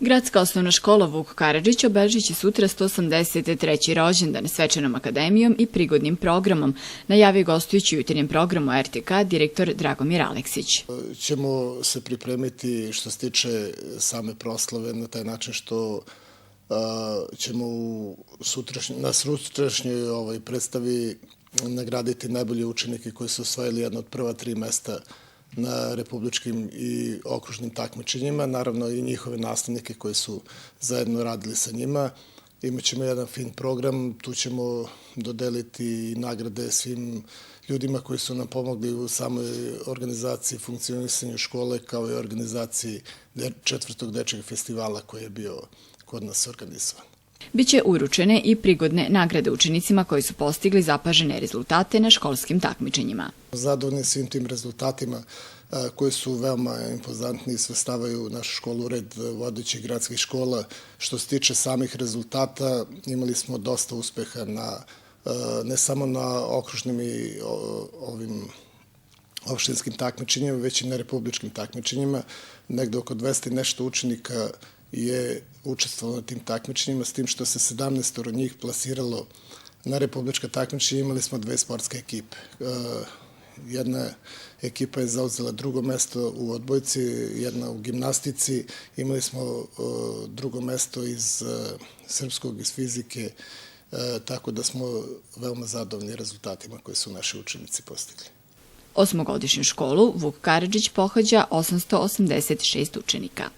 Gradska osnovna škola Vuk Karadžić obeležit će sutra 183. rođendan svečanom akademijom i prigodnim programom, najavio gostujući u jutarnjem programu RTK direktor Dragomir Aleksić. Ćemo se pripremiti što se tiče same proslave na taj način što ćemo na sutrašnjoj predstavi nagraditi najbolje učenike koji su osvojili jedno od prva 3 mesta na republičkim i okružnim takmičenjima, naravno i njihove nastavnike koji su zajedno radili sa njima. Imaćemo jedan fin program, tu ćemo dodeliti nagrade svim ljudima koji su nam pomogli u samoj organizaciji i funkcionisanju škole, kao i organizaciji 4. dečjeg festivala koji je bio kod nas organizovan. Biće uručene i prigodne nagrade učenicima koji su postigli zapažene rezultate na školskim takmičenjima. Zadovoljni svim tim rezultatima koji su veoma impozantni i svrstavaju našu školu u red vodećih gradskih škola. Što se tiče samih rezultata, imali smo dosta uspeha ne samo na okružnim i ovim opštinskim takmičenjima, već i na republičkim takmičenjima. Negde oko 200 i nešto učenika je učestvovalo na tim takmičenjima, s tim što se 17 od njih plasiralo na republička takmičenja. Imali smo 2 sportske ekipe. Jedna ekipa je zauzela 2. mesto u odbojci, jedna u gimnastici. Imali smo 2. mesto iz srpskog, iz fizike, tako da smo veoma zadovoljni rezultatima koje su naši učenici postigli. Osmogodišnju školu Vuk Karadžić pohađa 886 učenika.